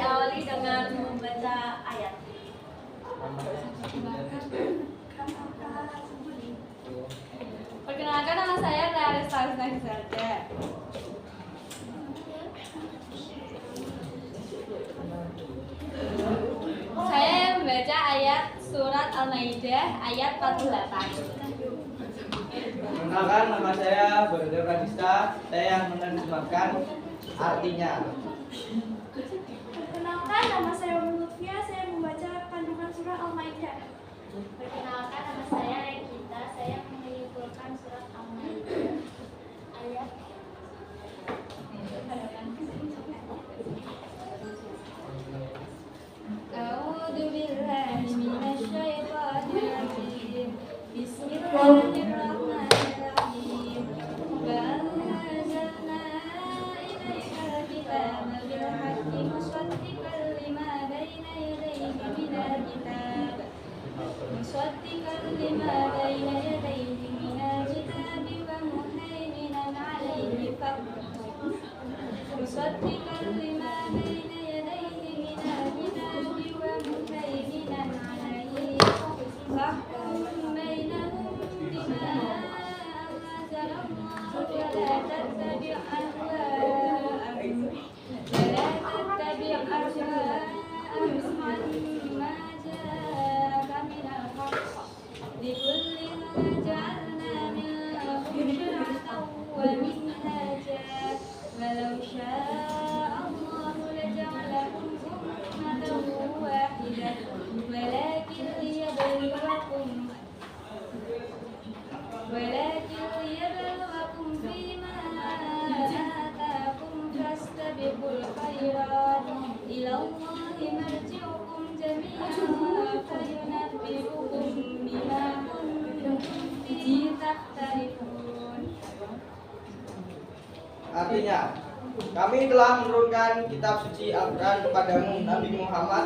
diawali dengan membaca ayat. Perkenalkan, nama saya Clarissa Gisarda. Saya membaca ayat surat Al-Maidah ayat 48. Perkenalkan, nama saya Baruda Pradista. Saya yang menerjemahkan artinya. Perkenalkan, nama saya Lutfia. Saya membaca kandungan surah Al-Maidah. Perkenalkan, nama saya Regita. Saya menyimpulkan surat Al-Maidah ayat. A'udzu billahi minasy syaithanir rajim. Bismillahirrahmanirrahim. Wa anzalna ilaikal kitaba bil haqqi musaddiqan lima baina yadayhi minal kitab. Musaddiqan lima baina yadayhi minal kitab wa muhaiminan 'alaihi musaddiqan lima baina yadayhi minal kitab wa muhaiminan 'alaihi fahkum bainahum bima anzalallah wa la tattabi' ahwa'ahum amma ja'aka minal haqq likullin ja'alna minkum shir'atan wa minhajan walau syaa Allah laja'alakum ummatan wahidatan walakin liyabluwakum fima ataakum fastabiqul khairat ila Allahi marji'ukum jami'an fayunabbi'ukum bima kuntum fihi takhtalifun. Artinya, kami telah menurunkan kitab suci Al-Quran kepadamu Nabi Muhammad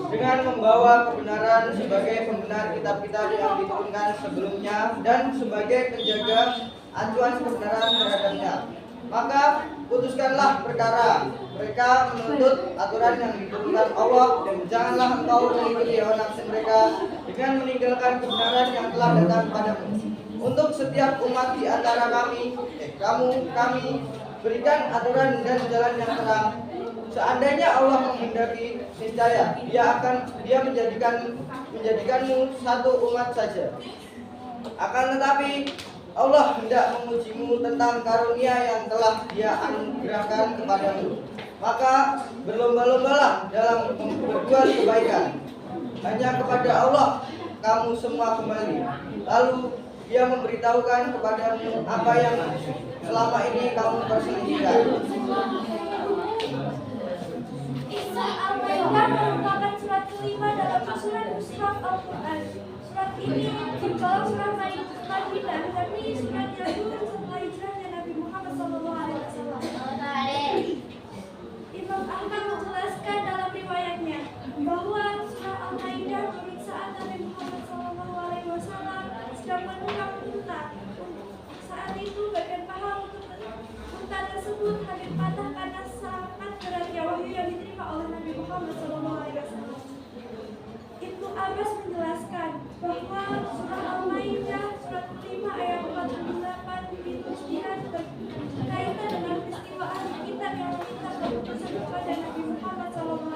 dengan membawa kebenaran sebagai pembenar kitab-kitab yang diturunkan sebelumnya dan sebagai penjaga acuan kebenaran terhadapnya. Maka putuskanlah perkara mereka menuntut aturan yang diturunkan Allah, dan janganlah engkau mengikuti hawa nafsu mereka dengan meninggalkan kebenaran yang telah datang padamu. Untuk setiap umat di antara kami berikan aturan dan jalan yang terang. Seandainya Allah menghendaki, niscaya Dia menjadikanmu satu umat saja. Akan tetapi Allah hendak mengujimu tentang karunia yang telah Dia anugerahkan kepadamu. Maka berlomba-lombalah dalam berbuat kebaikan. Hanya kepada Allah kamu semua kembali. Lalu Dia memberitahukan kepadamu apa yang selama ini kamu perselisihkan. Surah Al-Maidah merupakan surat kelima dalam susunan mushaf Al-Quran. Surat ini tergolong surah Madinah, tapi surat yang turun setelah hijrahnya Nabi Muhammad SAW. Imam Ahmad menjelaskan dalam riwayatnya bahwa surah Al-Maidah turun saat Nabi Muhammad SAW sedang menunggang unta. Saat itu bagian paha untuk unta tersebut hampir patah karena sangat beratnya wahyu yang diterima oleh Nabi Muhammad SAW. Ibnu Abbas menjelaskan bahwa surah Al-Maidah surat kelima ayat 48 diturunkan berkaitan dengan peristiwa ahli kitab yang meminta keputusan kepada Nabi Muhammad SAW.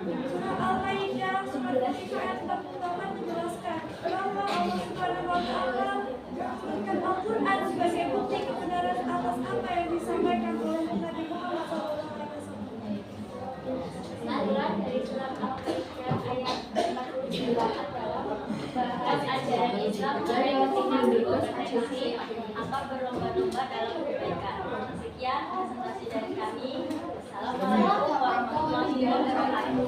Surah Al-Maidah surat kelima ayat 48 menjelaskan bahwa Allah Subhanahu wa Ta'ala menurunkan Al-Quran sebagai bukti kebenaran atas apa yang disampaikan oleh Nabi Muhammad SAW. Saluran dari surat Al-Maidah ayat 49 adalah bahas ajaran Islam dari ketika berorganisasi apa berlomba-lomba dalam kebaikan. Sekian presentasi dari kami. Assalamualaikum warahmatullahi wabarakatuh.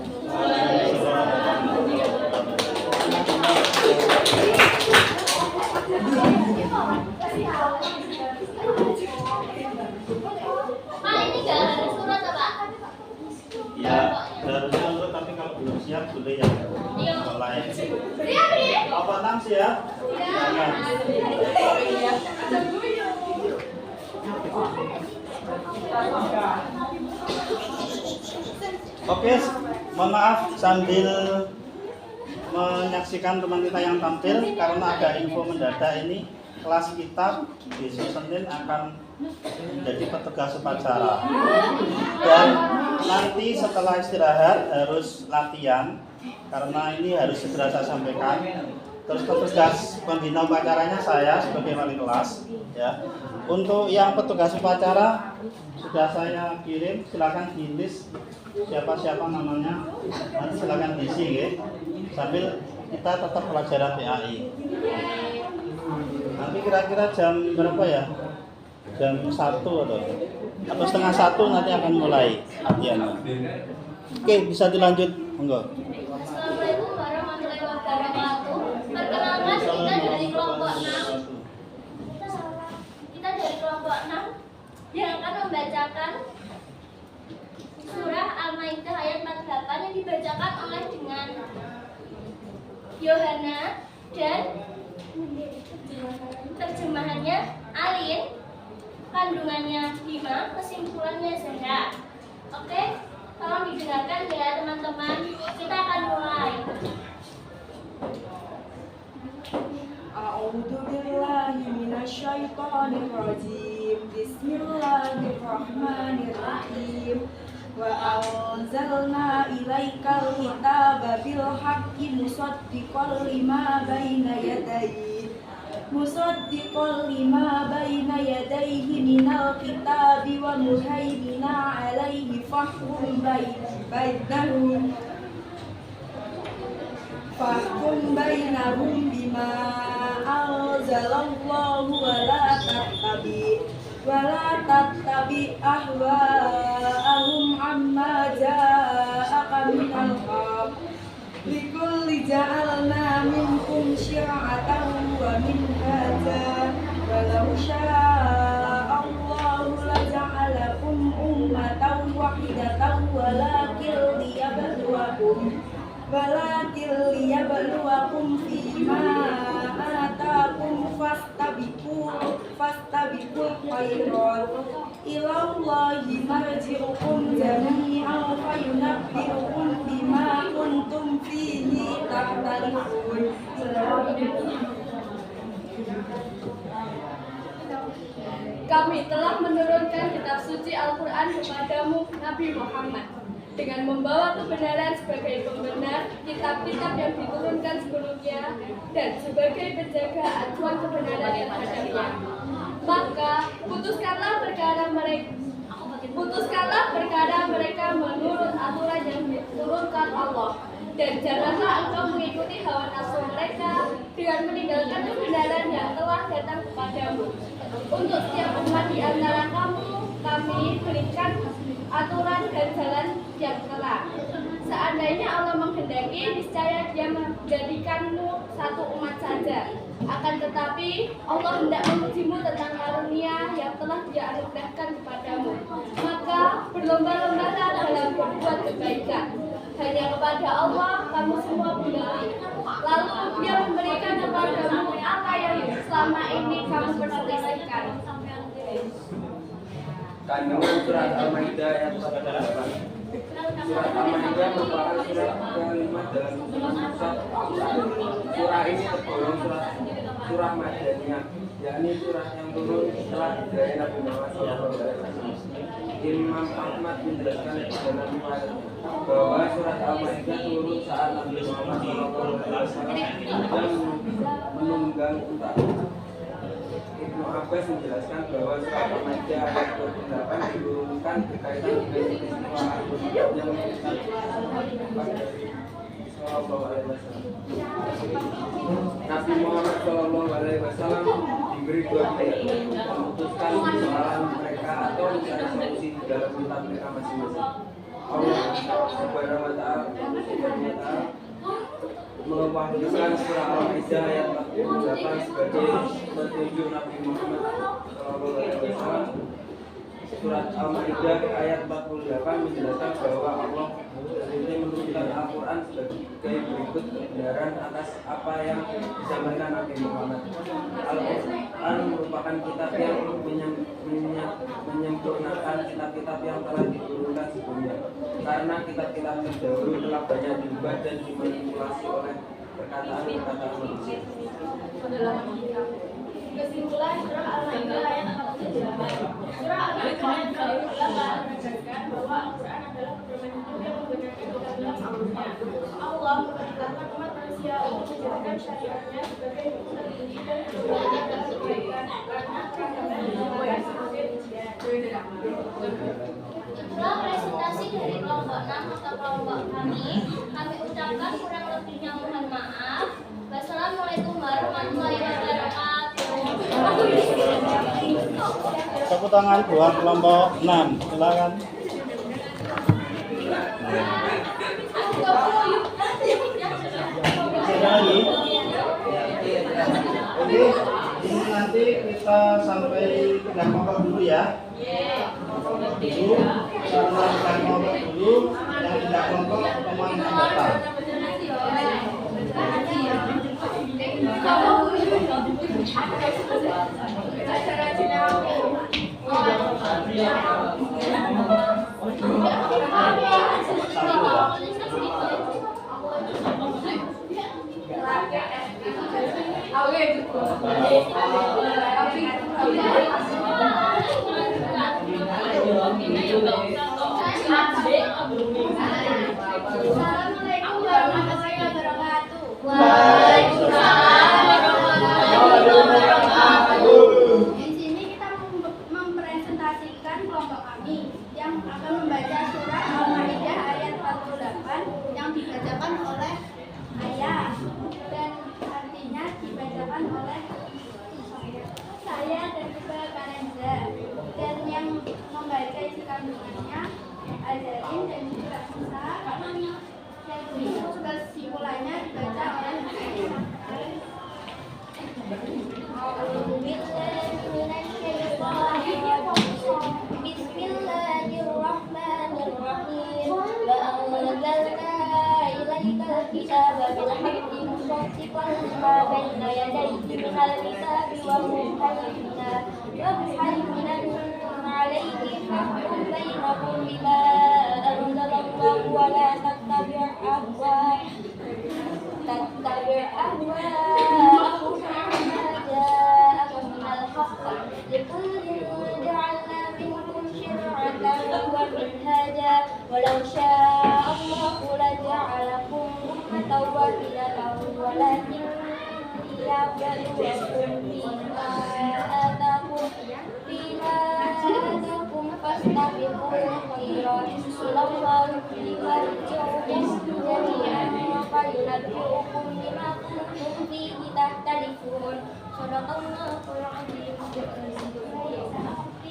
Pak, ini nggak ada surat apa? Ya, harusnya untuk, tapi kalau belum siap boleh ya. Mulai. Apa nams ya? Jangan. Oke, mohon maaf sambil menyaksikan teman kita yang tampil karena ada info mendadak ini kelas kita besok Senin akan menjadi petugas upacara dan nanti setelah istirahat harus latihan karena ini harus segera saya sampaikan. Terus petugas pembina upacaranya saya sebagai wali kelas ya. Untuk yang petugas upacara sudah saya kirim, silakan di list siapa-siapa namanya, nanti silakan diisi ya. Sambil kita tetap pelajaran PAI. Nanti kira-kira jam berapa ya? Jam 1 atau setengah 1 nanti akan mulai latihan. Oke, bisa dilanjut, monggo. Assalamualaikum warahmatullahi wabarakatuh. Perkenalkan kita dari kelompok 6. Kita dari kelompok 6 yang akan membacakan surah Al-Maidah ayat 48 yang dibacakan oleh dengan Yohana dan terjemahannya Alin, kandungannya Hima, kesimpulannya Zahra. Oke, tolong didengarkan ya teman-teman. Kita akan mulai. A'udzu billahi minasyaitonir rajim. Bismillahirrahmanirrahim. Wa anzalna ilaikal kitaba bil haqqi musaddiqan lima baina yadayhi minal kitabi wa muhaimina alaihi fahkum bainahum bima anzalallahu wa la tattabi ahwa'ahum amma ja'aka minal haqq. Likulli ja'alna minkum syir'atan wa minhaja walau sya'allahu laja'alakum ummatan wahidatan walakin liyabluwakum fima atakum fastabiqul khairat ilallahi marji'ukum jami'an fayunabbi'ukum bima kuntum fihi takhtalifun. Kami telah menurunkan kitab suci Al-Quran kepadamu Nabi Muhammad dengan membawa kebenaran sebagai pembenar kitab-kitab yang diturunkan sebelumnya dan sebagai penjaga acuan kebenaran yang hadapnya. Maka putuskanlah perkara mereka menurut aturan yang diturunkan Allah, dan janganlah engkau mengikuti hawa nafsu mereka dengan meninggalkan kebenaran yang telah datang kepadamu. Untuk setiap umat di antara kamu, kami berikan aturan dan jalan yang terang. Seandainya Allah menghendaki, niscaya Dia menjadikanmu satu umat saja. Akan tetapi Allah hendak mengujimu tentang karunia yang telah Dia anugerahkan kepadamu. Maka berlomba-lombalah dalam berbuat kebaikan. Hanya kepada Allah kamu semua kembali. Lalu Dia memberikan kepadamu apa yang selama ini kamu perselisihkan. Kandungan surat Al-Maidah ayat 48. Surat Al-Maidah merupakan surat kelima dalam surah ini tergolong surah Madaniyah, yakni surat yang turun setelah hijrah Nabi Muhammad SAW. Imam Ahmad menjelaskan dalam riwayat bahwa surat Al-Maidah turun saat Nabi Muhammad SAW sedang menunggang unta. Ibnu Abbas menjelaskan bahwa surat Al-Maidah ayat 28 diturunkan berkaitan dengan peristiwa yang mengikat Nabi Muhammad SAW diberi dua pilihan, memutuskan persoalan mereka atau mencari solusi dalam kitab mereka masing-masing. Allah Subhanahu wa Ta'ala mewahyukan surah Al-Maidah ayat 48 sebagai petunjuk Nabi Muhammad SAW. Surat Al-Maidah ayat 48 menjelaskan bahwa Allah sendiri menurunkan Al-Quran sebagai berikut kebenaran atas apa yang disampaikan Nabi Muhammad. Al-Quran merupakan kitab yang menyempurnakan kitab-kitab yang telah diturunkan sebelumnya. karena kitab-kitab terdahulu telah banyak diubah dan dimanipulasi oleh perkataan-perkataan manusia. Kesimpulan surah Al-Maidah ayat 48. Surah Al-Maidah ayat 48 menegaskan bahwa Al-Quran adalah pedoman hidup yang membenarkan kitab Allah. Allah memerintahkan umat manusia untuk menjadikan syariatnya sebagai hukum tertinggi dan kebenaran dalam kebaikan karena keragaman dilakukan sebagai ujian. Itulah presentasi dari kelompok 6 atau kelompok kami. Kami ucapkan kurang lebihnya mohon maaf. Wassalamualaikum warahmatullahi wabarakatuh. Tepuk tangan buat kelompok 6. Silakan. Sekali. Ini nanti kita sampai pegang kelompok dulu ya. Kelompok dulu. Karena pegang kelompok dulu, yang tidak kelompok pemain anggota. Assalamualaikum warahmatullahi wabarakatuh. Di sini kita mempresentasikan kelompok kami yang akan membaca surah Al-Maidah ayat 48 yang dibacakan oleh ayah dan artinya dibacakan oleh saya dan juga Kanenza, dan yang membaca isi kandungannya Azarin dan juga Musa, dan kesimpulannya dibaca oleh saya. Bismillahirrahmanirrahim. Wa anzalna ilaikal kitaba bil haqqi musaddiqan lima baina yadayhi minal kitabi wa muhaiminan alayhi fahkum bainakum bima anzalallahu wa la tattabi' ahwa'ahum amma ja'akum minal haqq likullin ja'alna minkum shir'atan wa minhaja walau syaa Allahu laja'alakum ummatan wahidatan walakin liyabluwakum fima atakum fastabiqul khairat ilallahi marji'ukum jami'an fa yunabbi'ukum bima kuntum fihi tahtalifun. Shadaqallahul azim.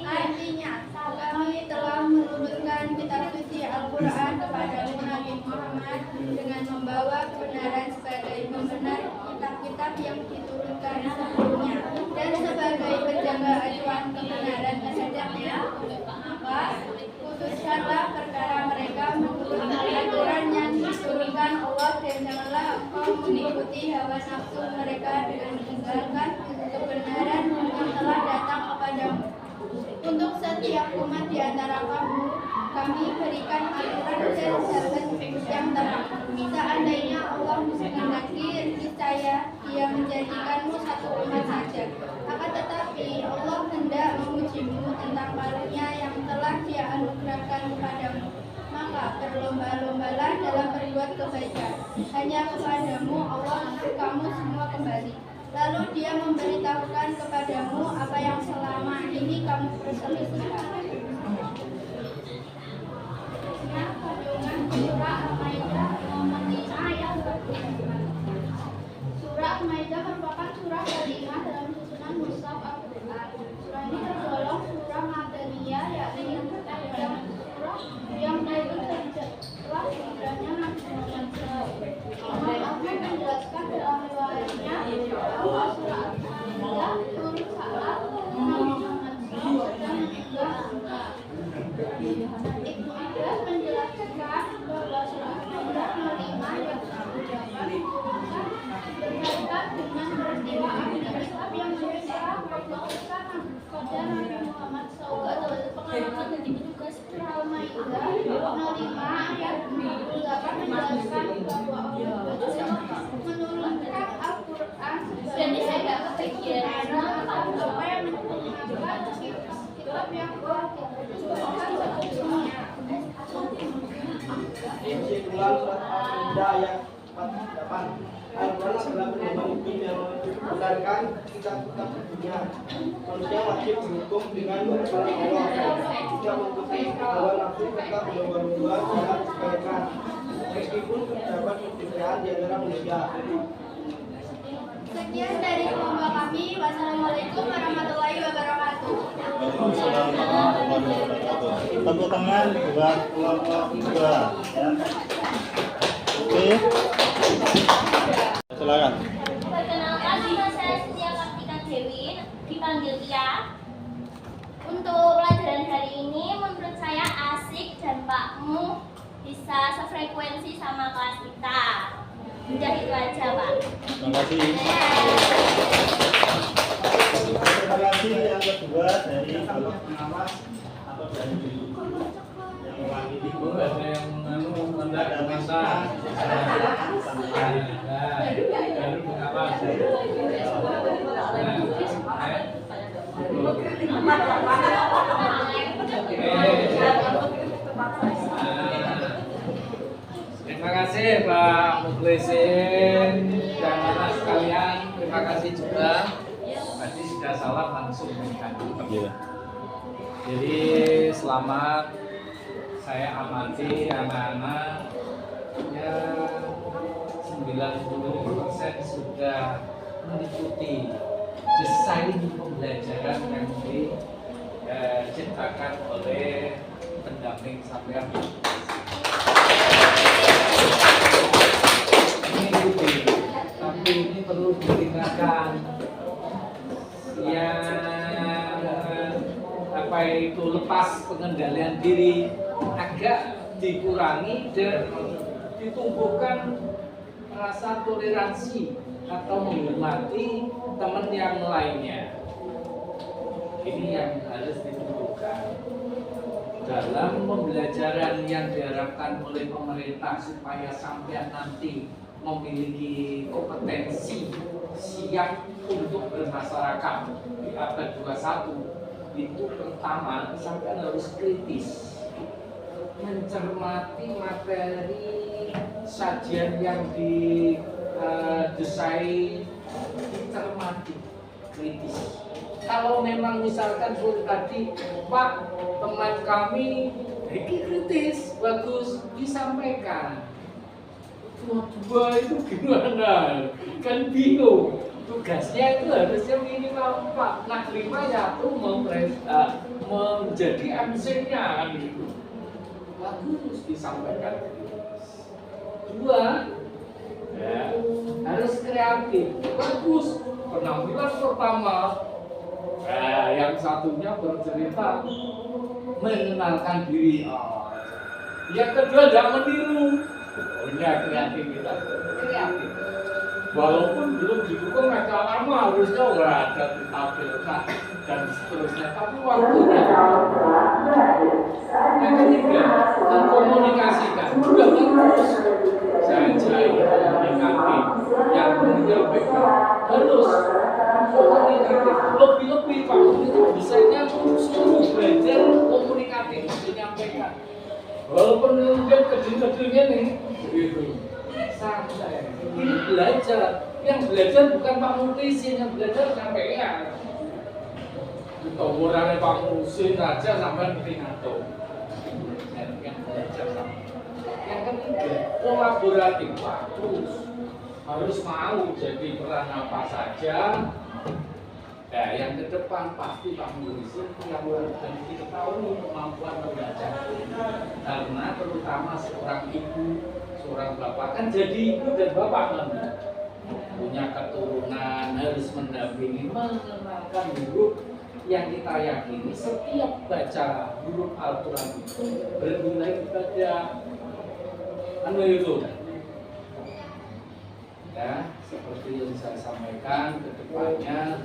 Artinya, kami telah menurunkan kitab suci Al-Quran kepada Nabi Muhammad dengan membawa kebenaran sebagai pembenar kitab-kitab yang diturunkan sebelumnya dan sebagai penjaga acuan kebenaran kehendaknya. Maka putuskanlah perkara mereka menurut aturan yang diturunkan Allah, dan janganlah engkau mengikuti hawa nafsu mereka dengan meninggalkan kebenaran yang telah datang kepadamu. Untuk setiap umat di antara kamu, kami berikan aturan dan jalan yang terang. Seandainya Allah menghendaki niscaya Dia menjadikanmu satu umat saja. Akan tetapi Allah hendak mengujimu tentang karunia yang telah Dia anugerahkan kepadamu. Maka berlomba-lombalah dalam berbuat kebaikan. Hanya kepadamu Allah kamu semua kembali. Lalu Dia memberitahukan kepadamu apa yang selama ini kamu perselisihkan. Kandungan surah Al-Maidah ayat 45. Surah Al-Maidah merupakan surah kelima dalam susunan mushaf Al-Quran. Surah ini tergolong surah Madaniyah, yakni surah yang turun setelah hijrahnya Nabi Muhammad SAW. Imam Ahmad menjelaskan dalam riwayatnya bahwa surah Al-Maidah turun saat Nabi Muhammad SAW sedang jawab yang Kesimpulan surat Al-Maidah ayat 48. Al-Quran adalah pedoman hukum yang membenarkan kitab-kitab dunia. Manusia wajib berhukum dengan peraturan Allah. Tidak mengikuti hawa nafsu serta berlomba-lomba dalam kebaikan, meskipun terdapat perbedaan di antara manusia. Sekian dari lomba kami. Wassalamualaikum warahmatullahi wabarakatuh. Waalaikumsalam warahmatullahi wabarakatuh. Tepuk tangan buat kelompok 2 ya. Oke. Silakan. Perkenalkan, nama saya Setia Kartika Dewi, dipanggil Tia. Untuk pelajaran hari ini menurut saya asik dan Pakmu bisa sefrekuensi sama kelas kita. Udah itu aja, Pak. Terima kasih. Terima kasih yang kedua dari kelompok pengawas atau dari yang mewakili ada yang mendadak masa baru pengawas. Terima kasih Pak Mukhlisin dan anak sekalian. Terima kasih juga. Tadi sudah salam langsung dengan. Jadi selamat. Saya amati anak-anak ya 90% sudah mengikuti desain pembelajaran yang diciptakan oleh pendamping sampean. Mengikuti, tapi ini perlu ditingkatkan. Yang apa itu lepas pengendalian diri agak dikurangi dan ditumbuhkan rasa toleransi atau menghormati teman yang lainnya. Ini yang harus ditumbuhkan dalam pembelajaran yang diharapkan oleh pemerintah supaya sampai nanti memiliki kompetensi siap untuk bermasyarakat di abad 21. Itu pertama sampai harus kritis mencermati materi sajian yang didesain, dicermati kritis. Kalau memang misalkan seperti tadi, Pak, teman kami kritis, bagus, disampaikan. Dua itu gimana? Kan bingung. Tugasnya itu harusnya minimal 4. Nah, 5 ya tuh menjadi MC-nya kan gitu. Bagus disampaikan. 2 ya, harus kreatif. Bagus. Penampilan pertama yang satunya bercerita mengenalkan diri. Yang kedua tidak meniru. Punya kreativitas. Kreatif. Walaupun belum didukung mereka lama harusnya nggak ada ditampilkan dan seterusnya, tapi waktunya. Yang ketiga, mengkomunikasikan. Sudah terus saya jahit komunikatif yang menyampaikan harus komunikatif. Lebih-lebih Pak itu bisanya suruh belajar komunikatif menyampaikan. Walaupun kemudian kecil-kecilnya nih, gitu. Santai. Ini belajar. Yang belajar bukan Pak Mukhlisin, yang belajar sampean. Tawurannya Pak Mukhlisin aja sampai pidato. Yang belajar sampai. Yang ketiga, kolaboratif bagus. Harus mau jadi peran apa saja. Nah, yang ke depan pasti Pak Mukhlisin yang harus diketahui kemampuan membaca. Karena terutama seorang ibu, seorang bapak kan jadi ibu dan bapak kan punya keturunan, harus mendampingi, mengenalkan huruf yang kita yakini setiap baca huruf Al-Quran itu bernilai kepada itu. Ya, seperti yang saya sampaikan, ke depannya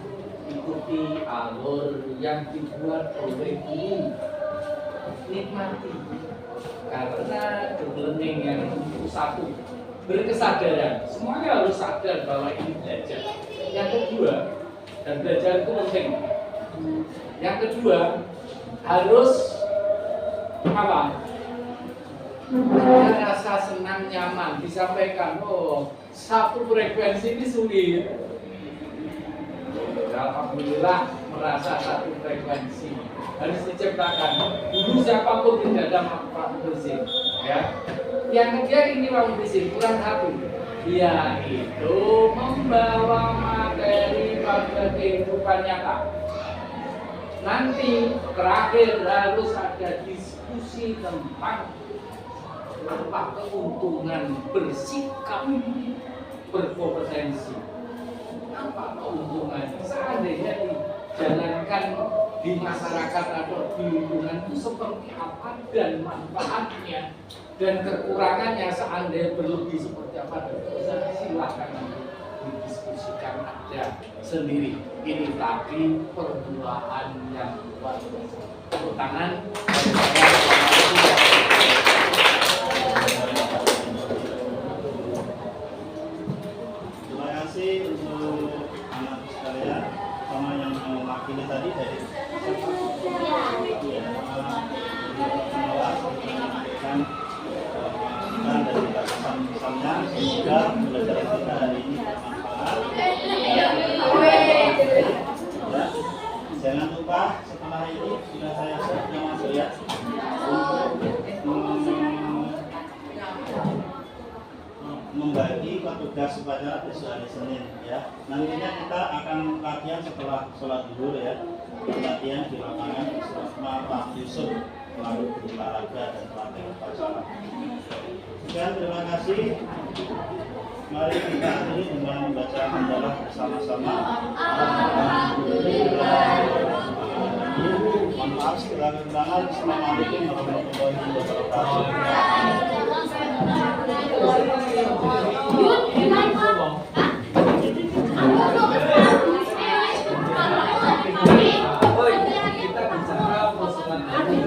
ikuti alur yang dibuat oleh guru, nikmati. Karena the learning yang satu berkesadaran, semuanya harus sadar bahwa ini belajar. Yang kedua, dan belajar itu penting. Yang kedua, harus apa? Ada rasa senang nyaman disampaikan. Oh, satu frekuensi ini sulit. Alhamdulillah merasa satu frekuensi harus diciptakan. Dulu siapapun tidak ada Pak Musim, ya. Yang ketiga ini Pak Musim kurang satu, yaitu membawa materi pada kehidupan nyata. Nanti terakhir harus ada diskusi tentang apa keuntungan bersikap berkompetensi. Apa keuntungannya seandainya dijalankan di masyarakat atau di lingkungan itu seperti apa dan manfaatnya dan kekurangannya seandainya berlebih seperti apa, dan silakan didiskusikan aja sendiri. Ini tadi perduaan yang luar biasa. Tepuk tangan. Terima kasih untuk anak sekalian, sama yang mewakili tadi dari dan dari pesan-pesannya, semoga pelajaran kita hari ini bermanfaat. Ya, jangan lupa setelah ini sudah saya share nama saya membagi petugas upacara besok hari Senin, ya. Nantinya kita akan latihan setelah sholat zuhur, ya. Latihan di lapangan bersama Pak Yusuf melalui olahraga dan pelatihan upacara. Sekian, terima kasih. Mari kita akhiri dengan membaca hamdalah bersama-sama. Mohon maaf segala kekurangan. Assalamualaikum warahmatullahi wabarakatuh. Kita bicara persoalan Ada.